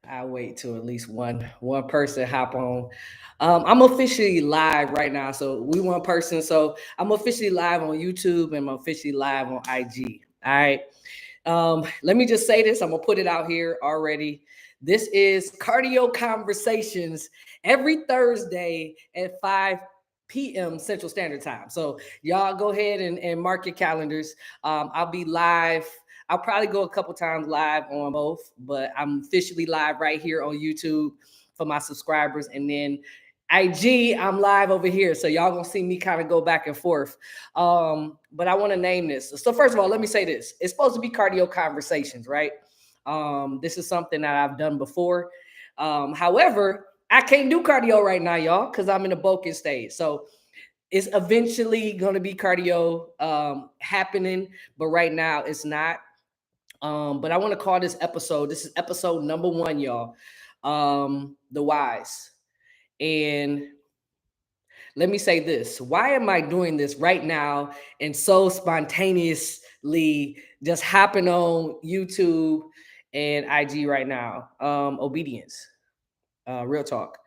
I wait till at least one person hop on. I'm officially live right now, so we one person. So I'm officially live on YouTube and I'm officially live on IG. All right. Let me just say this. I'm gonna put it out here already. This is Cardio Conversations every Thursday at 5 p.m. Central Standard Time. So y'all go ahead and mark your calendars. I'll be live. I'll probably go a couple times live on both, but I'm officially live right here on YouTube for my subscribers. And then IG, I'm live over here. So y'all gonna see me kind of go back and forth. But I want to name this. So first of all, let me say this. It's supposed to be Cardio Conversations, right? This is something that I've done before. However, I can't do cardio right now, y'all, because I'm in a bulking stage. So it's eventually going to be cardio happening, but right now it's not. But I want to call this episode. This is episode number 1, y'all. The whys. And let me say this. Why am I doing this right now and so spontaneously just hopping on YouTube and IG right now? Obedience. Real talk.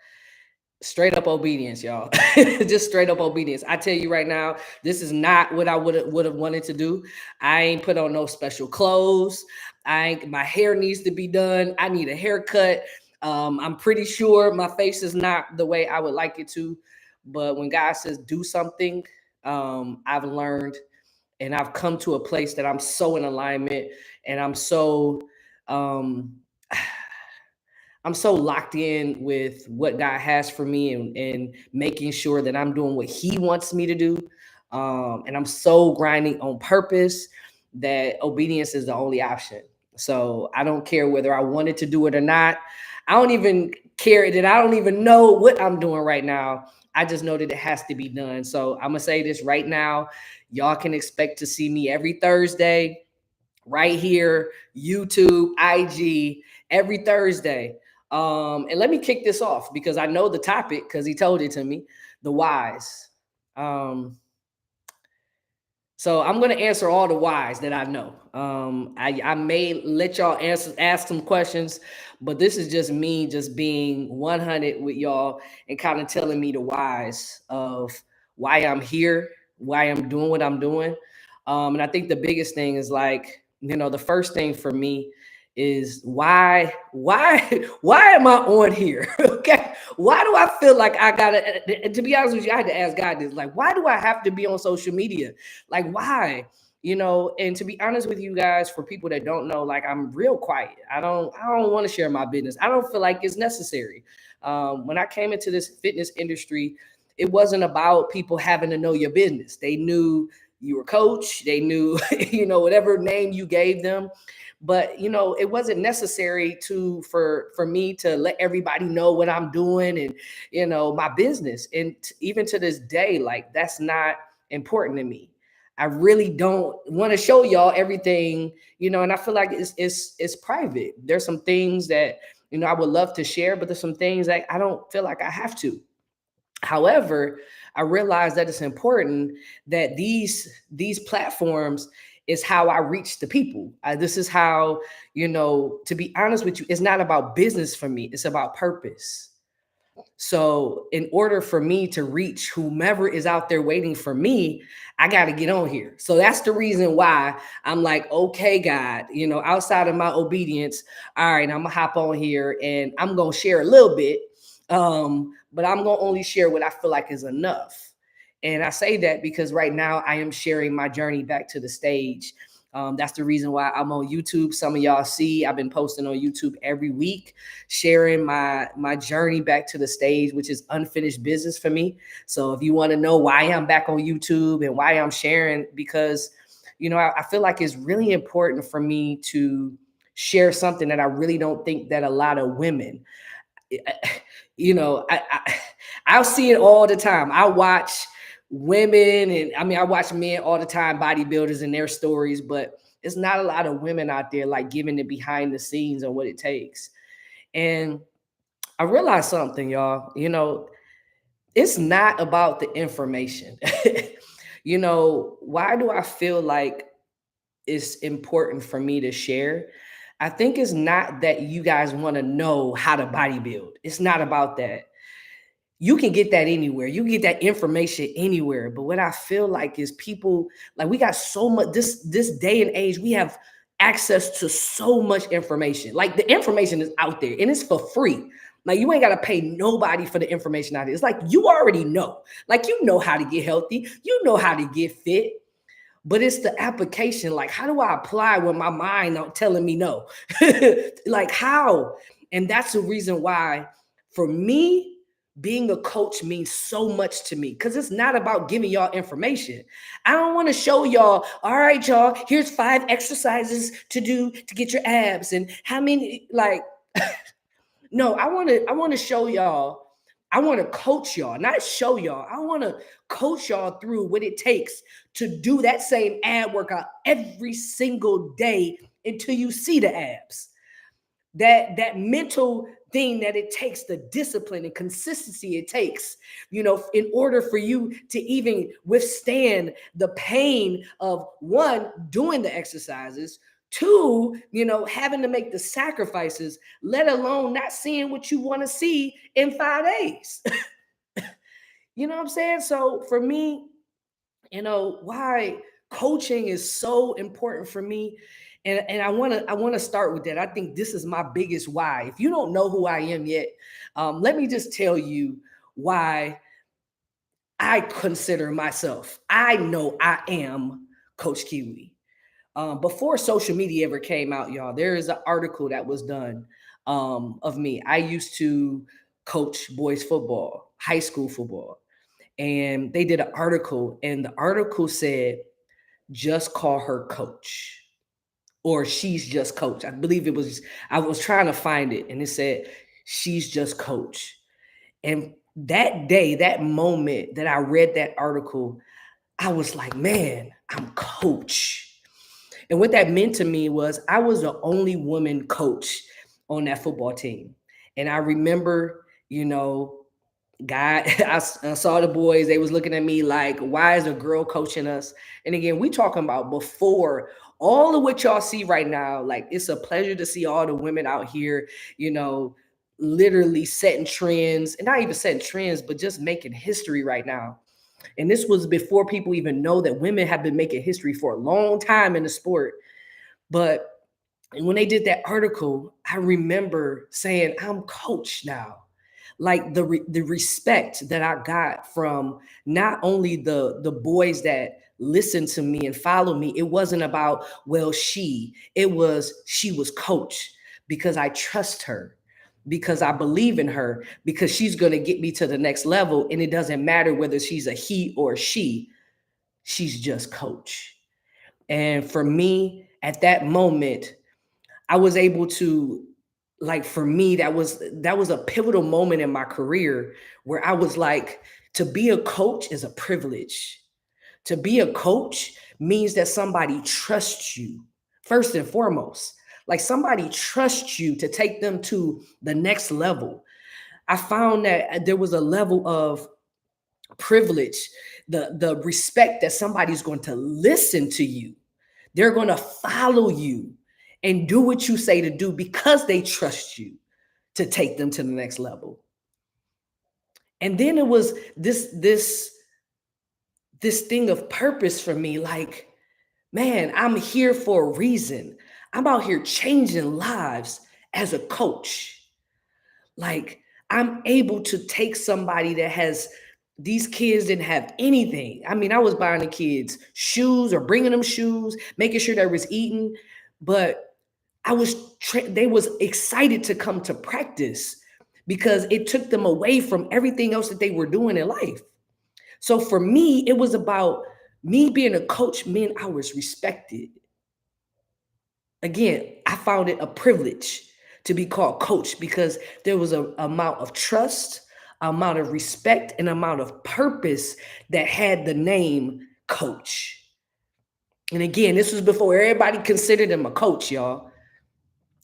Straight up obedience, y'all. Just straight up obedience. I tell you right now, this is not what I would have wanted to do. I ain't put on no special clothes. My hair needs to be done. I need a haircut. I'm pretty sure my face is not the way I would like it to. But when God says do something, I've learned and I've come to a place that I'm so in alignment and um I'm so locked in with what God has for me and making sure that I'm doing what He wants me to do. And I'm so grinding on purpose that obedience is the only option. So I don't care whether I wanted to do it or not. I don't even care that I don't even know what I'm doing right now. I just know that it has to be done. So I'm going to say this right now. Y'all can expect to see me every Thursday right here, YouTube, IG, every Thursday. And let me kick this off because I know the topic because he told it to me, the whys. Um, so I'm gonna answer all the whys that I know. I may let y'all ask some questions, but this is just me just being 100 with y'all and kind of telling me the whys of why I'm here, why I'm doing what I'm doing. And I think the biggest thing is like, the first thing for me is why am I on here? Okay. Why do I feel like I gotta, to be honest with you, I had to ask God this, like, why do I have to be on social media? Like, why? And to be honest with you guys, for people that don't know, like, I'm real quiet. I don't want to share my business. I don't feel like it's necessary. When I came into this fitness industry, it wasn't about people having to know your business. They knew you were coach. They knew, whatever name you gave them. But it wasn't necessary for me to let everybody know what I'm doing and my business. And even to this day, like, that's not important to me. I really don't want to show y'all everything, and I feel like it's private. There's some things that I would love to share, but there's some things that I don't feel like I have to. However, I realize that it's important that these platforms is how I reach the people. This is how, to be honest with you, it's not about business for me. It's about purpose. So in order for me to reach whomever is out there waiting for me, I got to get on here. So that's the reason why I'm like, okay, God, outside of my obedience, all right, I'm gonna hop on here and I'm gonna share a little bit. But I'm gonna only share what I feel like is enough. And I say that because right now I am sharing my journey back to the stage. That's the reason why I'm on YouTube. Some of y'all see I've been posting on YouTube every week, sharing my journey back to the stage, which is unfinished business for me. So if you want to know why I'm back on YouTube and why I'm sharing, because I feel like it's really important for me to share something that I really don't think that a lot of women, I'll see it all the time. I watch women and I watch men all the time, bodybuilders and their stories, but it's not a lot of women out there like giving the behind the scenes on what it takes. And I realized something, y'all. It's not about the information. Why do I feel like it's important for me to share? I think it's not that you guys want to know how to bodybuild. It's not about that. You can get that anywhere. You can get that information anywhere. But what I feel like is people, like, we got so much, this day and age, we have access to so much information. Like, the information is out there and it's for free. Like, you ain't got to pay nobody for the information out there. It's like, you already know. Like, you know how to get healthy. You know how to get fit. But it's the application. Like, how do I apply when my mind not telling me no? Like, how? And that's the reason why, for me, being a coach means so much to me, because it's not about giving y'all information. I don't want to show y'all, all right, y'all, here's 5 exercises to do to get your abs and how many, like, no, I want to show y'all. I want to coach y'all, not show y'all. I want to coach y'all through what it takes to do that same ab workout every single day until you see the abs. That mental thing that it takes, the discipline and consistency it takes, in order for you to even withstand the pain of, one, doing the exercises, two, having to make the sacrifices, let alone not seeing what you want to see in 5 days. You know what I'm saying? So for me, why coaching is so important for me. And I want to start with that. I think this is my biggest why. If you don't know who I am yet, let me just tell you why I consider myself. I know I am Coach Kiwi. Before social media ever came out, y'all, there is an article that was done of me. I used to coach boys football, high school football, and they did an article, and the article said, just call her coach, or she's just coach. I believe it was, I was trying to find it, and it said, she's just coach. And that day, that moment that I read that article, I was like, man, I'm coach. And what that meant to me was I was the only woman coach on that football team. And I remember, God, I saw the boys, they was looking at me like, why is a girl coaching us? And again, we talking about before all of what y'all see right now. Like, it's a pleasure to see all the women out here, literally setting trends, and not even setting trends, but just making history right now. And this was before people even know that women have been making history for a long time in the sport. But when they did that article, I remember saying, I'm coach now. Like, the respect that I got from not only the boys that listened to me and follow me, it wasn't about, well, she was coach, because I trust her, because I believe in her, because she's going to get me to the next level. And it doesn't matter whether she's a he or she's just coach. And for me, at that moment, I was able to, like, for me, that was a pivotal moment in my career where I was like, to be a coach is a privilege. To be a coach means that somebody trusts you, first and foremost. Like, somebody trusts you to take them to the next level. I found that there was a level of privilege, the respect that somebody's going to listen to you. They're going to follow you and do what you say to do because they trust you to take them to the next level. And then it was this thing of purpose for me. Like, man, I'm here for a reason. I'm out here changing lives as a coach. Like, I'm able to take somebody that has, these kids didn't have anything. I mean, I was buying the kids shoes or bringing them shoes, making sure they was eating, but they was excited to come to practice because it took them away from everything else that they were doing in life. So for me, it was about me being a coach meant I was respected. Again, I found it a privilege to be called coach because there was an amount of trust, amount of respect, and amount of purpose that had the name coach. And again, this was before everybody considered him a coach, y'all.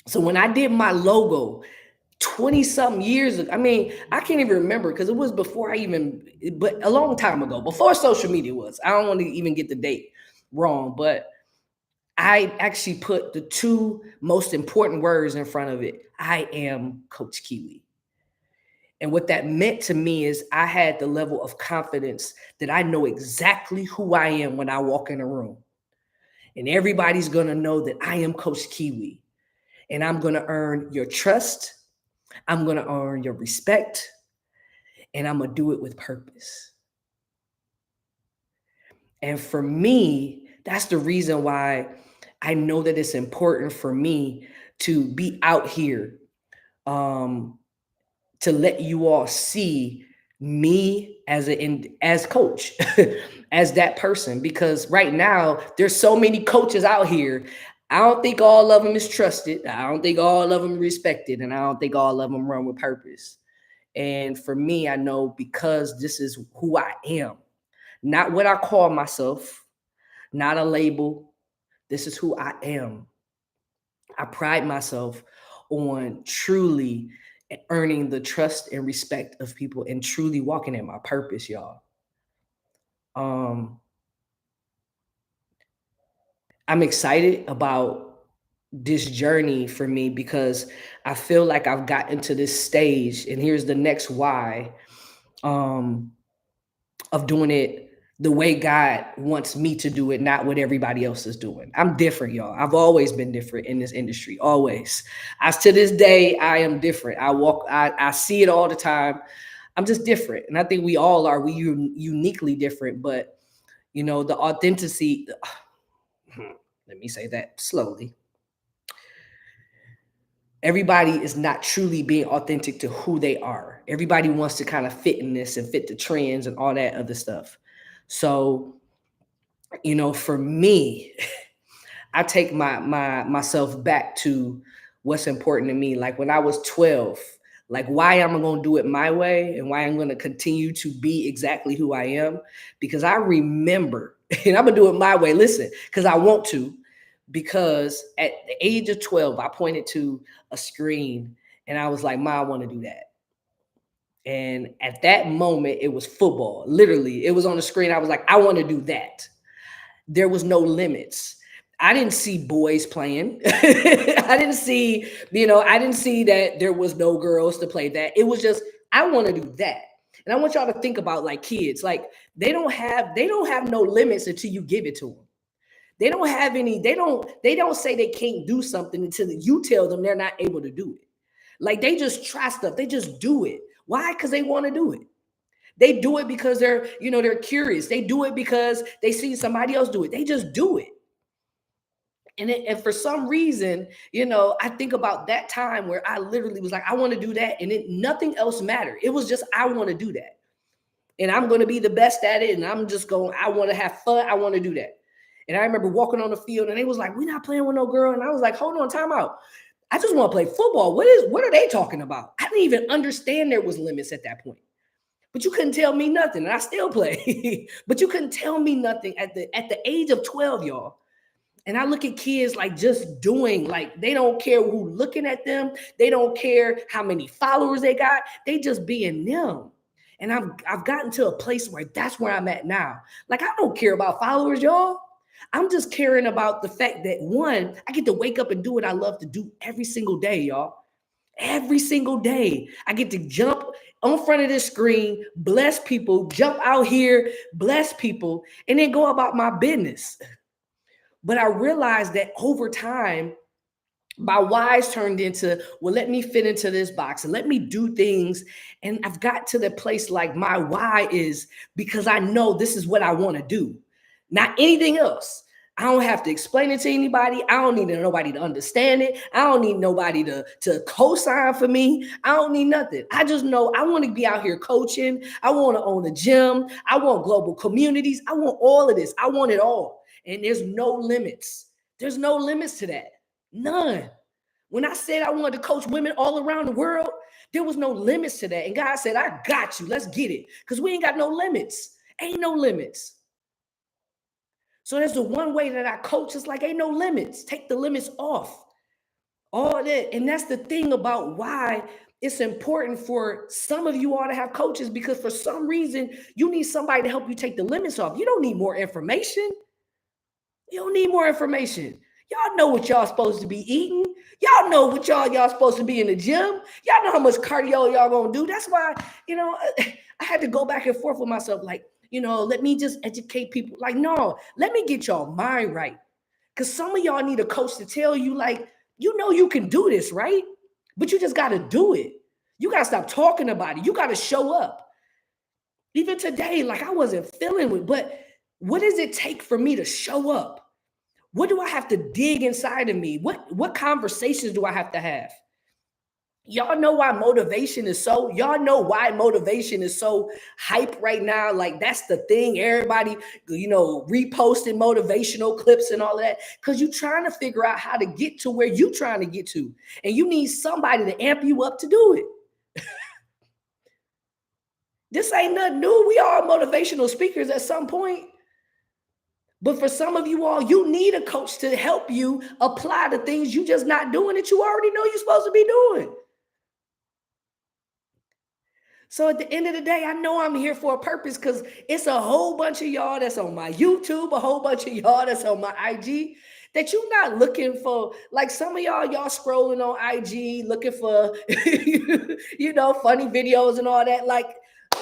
So when I did my logo 20 something years ago, I mean, I can't even remember because it was before but a long time ago, before social media was. I don't want to even get the date wrong, but I actually put the two most important words in front of it. I am Coach Kiwi. And what that meant to me is I had the level of confidence that I know exactly who I am when I walk in a room. And everybody's going to know that I am Coach Kiwi. And I'm going to earn your trust. I'm going to earn your respect. And I'm going to do it with purpose. And for me, that's the reason why I know that it's important for me to be out here, um, to let you all see me as coach, as that person. Because right now there's so many coaches out here. I don't think all of them is trusted. I don't think all of them respected, and I don't think all of them run with purpose. And for me, I know because this is who I am, not what I call myself, not a label. This is who I am. I pride myself on truly earning the trust and respect of people and truly walking in my purpose, y'all. Um, I'm excited about this journey for me because I feel like I've gotten to this stage, and here's the next why. Um, of doing it the way God wants me to do it, not what everybody else is doing. I'm different, y'all. I've always been different in this industry, always. As to this day, I am different. I see it all the time. I'm just different. And I think we all are. We uniquely different, but the authenticity, let me say that slowly. Everybody is not truly being authentic to who they are. Everybody wants to kind of fit in this and fit the trends and all that other stuff. So, for me, I take myself back to what's important to me. Like when I was 12, like why am I going to do it my way and why I'm going to continue to be exactly who I am? Because I remember, and I'm going to do it my way. Listen, because I want to, because at the age of 12, I pointed to a screen and I was like, Ma, I want to do that. And at that moment, it was football. Literally, it was on the screen. I was like, I want to do that. There was no limits. I didn't see boys playing. I didn't see, I didn't see that there was no girls to play that. It was just, I want to do that. And I want y'all to think about like kids, like they don't have no limits until you give it to them. They don't have any, they don't say they can't do something until you tell them they're not able to do it. Like they just try stuff. They just do it. Why? Because they want to do it. They do it because they're curious. They do it because they see somebody else do it. They just do it. And for some reason, I think about that time where I literally was like, I want to do that. And nothing else mattered. It was just, I want to do that. And I'm going to be the best at it. And I'm just going, I want to have fun. I want to do that. And I remember walking on the field and they was like, we're not playing with no girl. And I was like, hold on, time out. I just want to play football. What are they talking about? I didn't even understand there was limits at that point. But you couldn't tell me nothing. And I still play. But you couldn't tell me nothing at the age of 12, y'all. And I look at kids like just doing, like they don't care who looking at them. They don't care how many followers they got. They just being them. And I've gotten to a place where that's where I'm at now. Like I don't care about followers, y'all. I'm just caring about the fact that one, I get to wake up and do what I love to do every single day, y'all. Every single day. I get to jump on front of this screen, bless people, jump out here, bless people, and then go about my business. But I realized that over time, my whys turned into, well, let me fit into this box and let me do things. And I've got to the place like my why is because I know this is what I want to do, not anything else. I don't have to explain it to anybody. I don't need nobody to understand it. I don't need nobody to co-sign for me. I don't need nothing. I just know I want to be out here coaching. I want to own a gym. I want global communities. I want all of this. I want it all. And there's no limits. There's no limits to that. None. When I said I wanted to coach women all around the world, there was no limits to that. And God said, I got you. Let's get it. Because we ain't got no limits. Ain't no limits. So there's the one way that I coach. It's like, ain't no limits. Take the limits off. All that. And that's the thing about why it's important for some of you all to have coaches, because for some reason, you need somebody to help you take the limits off. You don't need more information. You don't need more information. Y'all know what y'all supposed to be eating. Y'all know what y'all supposed to be in the gym. Y'all know how much cardio y'all gonna do. That's why, you know, I had to go back and forth with myself. Like, you know, let me just educate people. Like, no, let me get y'all mind right. Because some of y'all need a coach to tell you, like, you know, you can do this, right? But you just got to do it. You got to stop talking about it. You got to show up. Even today, like I wasn't feeling it, but what does it take for me to show up? What do I have to dig inside of me? What conversations do I have to have? Y'all know why motivation is so, y'all know why motivation is so hype right now. Like that's the thing. Everybody, you know, reposting motivational clips and all of that. Because you're trying to figure out how to get to where you're trying to get to. And you need somebody to amp you up to do it. This ain't nothing new. We are motivational speakers at some point. But for some of you all, you need a coach to help you apply the things you just not doing that you already know you're supposed to be doing. So at the end of the day, I know I'm here for a purpose because it's a whole bunch of y'all that's on my YouTube, a whole bunch of y'all that's on my IG that you're not looking for. Like some of y'all scrolling on IG looking for, you know, funny videos and all that. Like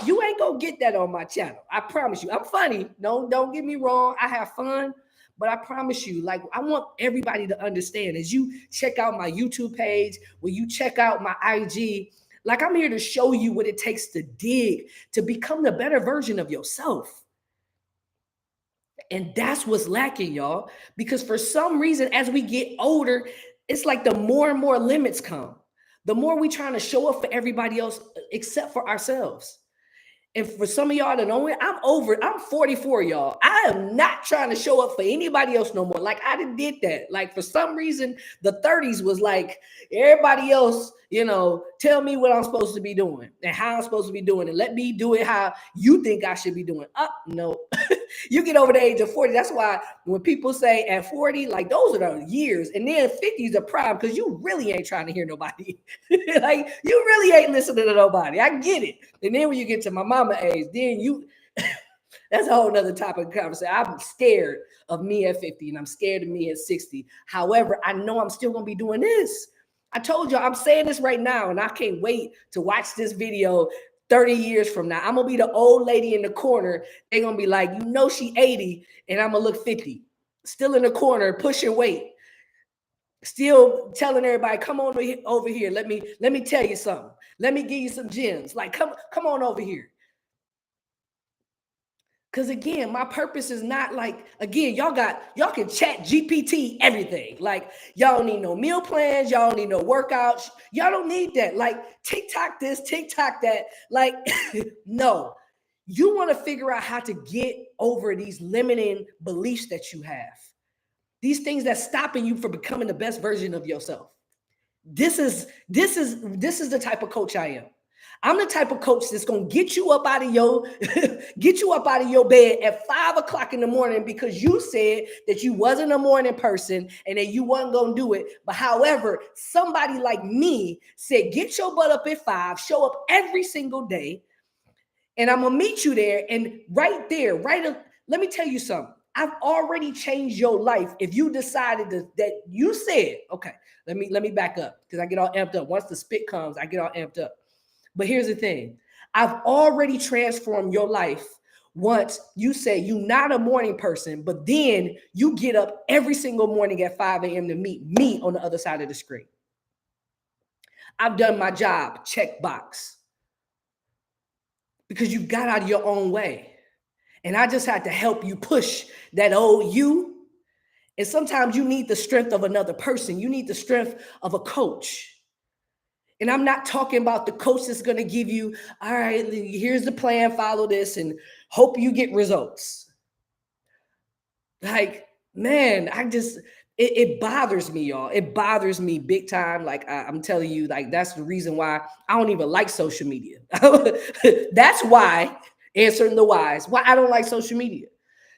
you ain't gonna get that on my channel. I promise you. I'm funny. Don't get me wrong. I have fun. But I promise you, like, I want everybody to understand as you check out my YouTube page, when you check out my IG, like I'm here to show you what it takes to dig, to become the better version of yourself. And that's what's lacking, y'all. Because for some reason, as we get older, it's like the more and more limits come. The more we trying to show up for everybody else except for ourselves. And for some of y'all that know it, I'm 44, y'all. I am not trying to show up for anybody else no more. Like I did that. Like for some reason, the 30s was like everybody else, you know, tell me what I'm supposed to be doing and how I'm supposed to be doing it. Let me do it how you think I should be doing. No. You get over the age of 40. That's why when people say at 40, like those are the years. And then 50 is a prime because you really ain't trying to hear nobody. Like you really ain't listening to nobody. I get it. And then when you get to my mama age, then you that's a whole nother topic of conversation. I'm scared of me at 50 and I'm scared of me at 60. However, I know I'm still gonna be doing this. I told you I'm saying this right now, and I can't wait to watch this video 30 years from now. I'm gonna be the old lady in the corner. They're gonna be like, you know, she 80, and I'm gonna look 50, still in the corner, pushing weight, still telling everybody, come on over here. Let me tell you something. Let me give you some gems. Like, come on over here. Because again, my purpose is not like, again, y'all can chat GPT everything. Like, y'all don't need no meal plans, y'all don't need no workouts, y'all don't need that. Like, TikTok this, TikTok that. Like, no. You want to figure out how to get over these limiting beliefs that you have. These things that's stopping you from becoming the best version of yourself. This is the type of coach I am. I'm the type of coach that's gonna get you up out of your bed at 5 o'clock in the morning because you said that you wasn't a morning person and that you wasn't gonna do it. But however, somebody like me said, get your butt up at 5, show up every single day, and I'm gonna meet you there. And right there, let me tell you something. I've already changed your life if you decided that you said, okay, let me back up because I get all amped up. Once the spit comes, I get all amped up. But here's the thing. I've already transformed your life once you say you're not a morning person, but then you get up every single morning at 5 a.m. to meet me on the other side of the screen. I've done my job, check box. Because you got out of your own way. And I just had to help you push that old you. And sometimes you need the strength of another person. You need the strength of a coach. And I'm not talking about the coach that's going to give you, all right, here's the plan, follow this, and hope you get results. Like, man, it bothers me, y'all. It bothers me big time. Like, I'm telling you, like, that's the reason why I don't even like social media. That's why, answering the whys, why I don't like social media.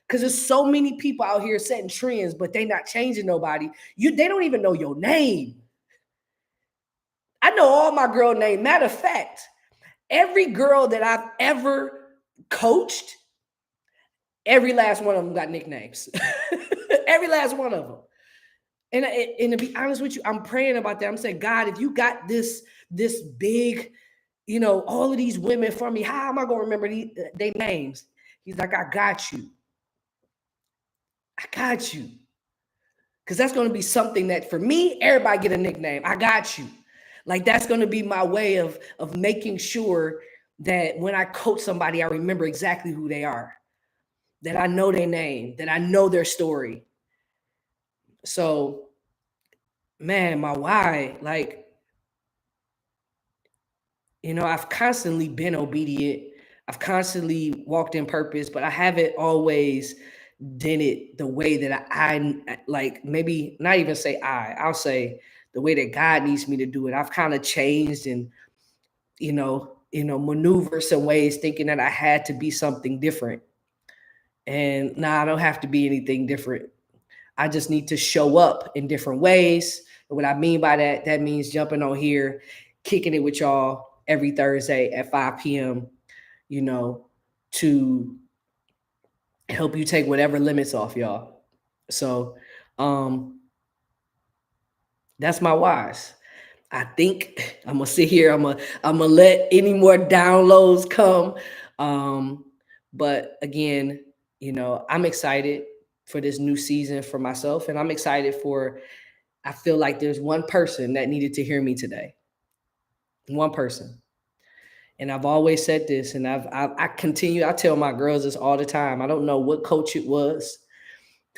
Because there's so many people out here setting trends, but they not changing nobody. They don't even know your name. I know all my girl names. Matter of fact, every girl that I've ever coached, every last one of them got nicknames. Every last one of them. And to be honest with you, I'm praying about that. I'm saying, God, if you got this big, all of these women for me, how am I gonna remember their names? He's like, I got you. I got you. Because that's going to be something that for me, everybody get a nickname. I got you. Like that's going to be my way of making sure that when I coach somebody, I remember exactly who they are, that I know their name, that I know their story. So, man, my why, like, I've constantly been obedient. I've constantly walked in purpose, but I haven't always done it the way that I like, maybe not even say I'll say the way that God needs me to do it. I've kind of changed and, maneuver some ways thinking that I had to be something different. And now I don't have to be anything different. I just need to show up in different ways. And what I mean by that, that means jumping on here, kicking it with y'all every Thursday at 5 p.m., to help you take whatever limits off y'all. So that's my whys. I think I'm gonna sit here. I'm gonna let any more downloads come. But again, I'm excited for this new season for myself, and I'm excited for. I feel like there's one person that needed to hear me today. One person. And I've always said this, and I continue. I tell my girls this all the time. I don't know what coach it was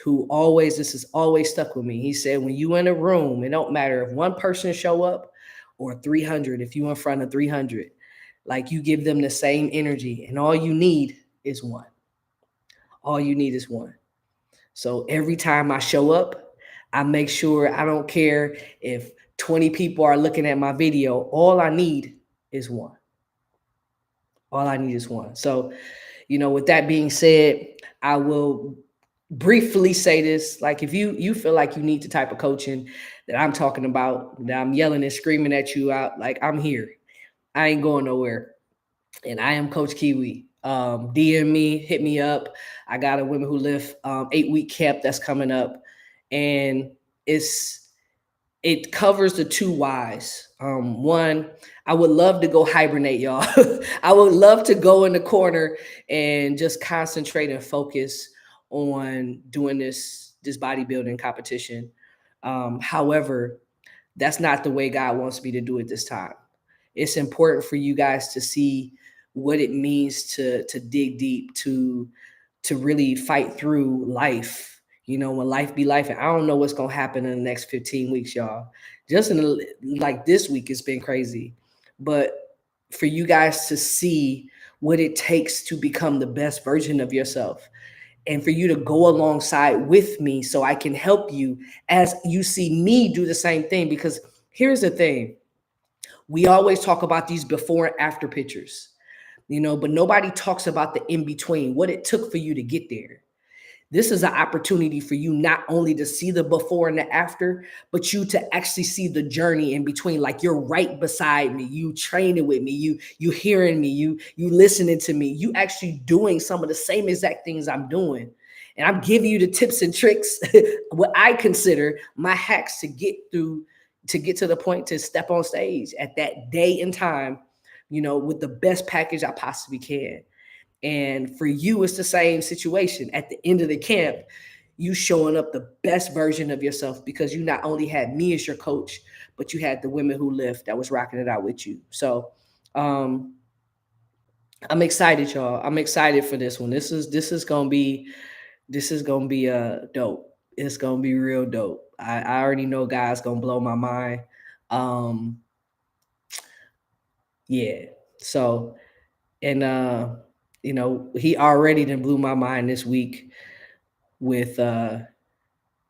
this has always stuck with me. He said, when you in a room, it don't matter if one person show up or 300, if you in front of 300, like you give them the same energy, and all you need is one. All you need is one. So every time I show up, I make sure, I don't care if 20 people are looking at my video, all I need is one. All I need is one. So, with that being said, I will briefly say this. Like, if you feel like you need the type of coaching that I'm talking about, that I'm yelling and screaming at you out, like, I'm here. I ain't going nowhere. And I am Coach Kiwi. DM me, hit me up. I got a Women Who Lift 8-week camp that's coming up. And it covers the two whys. One, I would love to go hibernate, y'all. I would love to go in the corner and just concentrate and focus on doing this bodybuilding competition. However, that's not the way God wants me to do it this time. It's important for you guys to see what it means to dig deep, to really fight through life. When life be life, and I don't know what's gonna happen in the next 15 weeks, y'all. Just like this week, it's been crazy. But for you guys to see what it takes to become the best version of yourself, and for you to go alongside with me so I can help you as you see me do the same thing. Because here's the thing. We always talk about these before and after pictures, but nobody talks about the in between, what it took for you to get there. This is an opportunity for you not only to see the before and the after, but you to actually see the journey in between. Like, you're right beside me, you training with me, you hearing me, you listening to me, you actually doing some of the same exact things I'm doing. And I'm giving you the tips and tricks, what I consider my hacks to get to the point to step on stage at that day and time, with the best package I possibly can. And for you, it's the same situation. At the end of the camp, you showing up the best version of yourself, because you not only had me as your coach, but you had the Women Who Lift that was rocking it out with you. So I'm excited, y'all. I'm excited for this one. This is gonna be dope. It's gonna be real dope. I already know God's gonna blow my mind. Yeah. So, and he already done blew my mind this week with the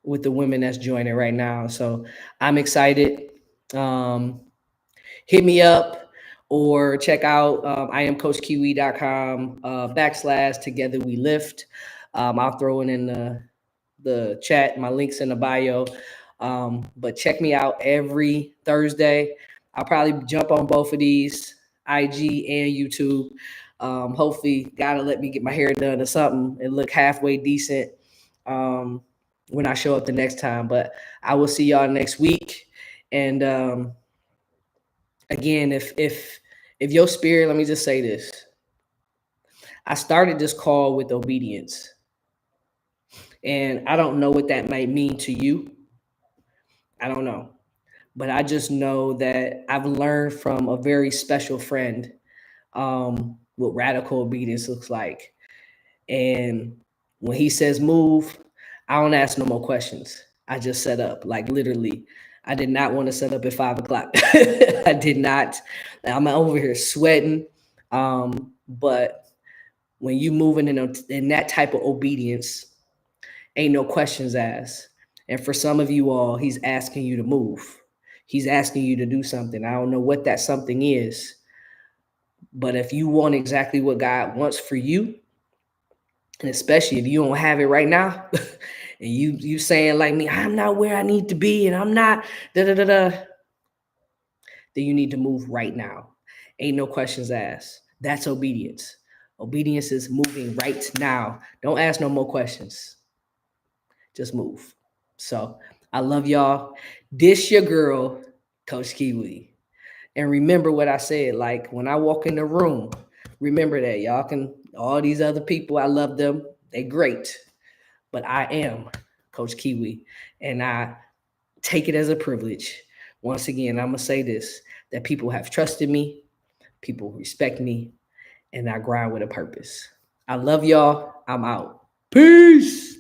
women that's joining right now. So I'm excited. Hit me up or check out IamCoachKiwi.com / Together We Lift. I'll throw it in the chat. My link's in the bio. But check me out every Thursday. I'll probably jump on both of these, IG and YouTube. Hopefully God will let me get my hair done or something and look halfway decent. when I show up the next time. But I will see y'all next week. And again, if your spirit, let me just say this. I started this call with obedience. And I don't know what that might mean to you. I don't know. But I just know that I've learned from a very special friend what radical obedience looks like. And when he says move, I don't ask no more questions. I just set up, like literally. I did not want to set up at 5 o'clock. I did not. I'm over here sweating. But when you moving in that type of obedience, ain't no questions asked. And for some of you all, he's asking you to move. He's asking you to do something. I don't know what that something is, but if you want exactly what God wants for you, and especially if you don't have it right now, and you saying like me, I'm not where I need to be, and I'm not da da da da, then you need to move right now. Ain't no questions asked. That's obedience. Obedience is moving right now. Don't ask no more questions. Just move. So I love y'all. This your girl, Coach Kiwi. And remember what I said, like when I walk in the room, remember that y'all can, all these other people, I love them. They great. But I am Coach Kiwi. And I take it as a privilege. Once again, I'm going to say this, that people have trusted me, people respect me, and I grind with a purpose. I love y'all. I'm out. Peace.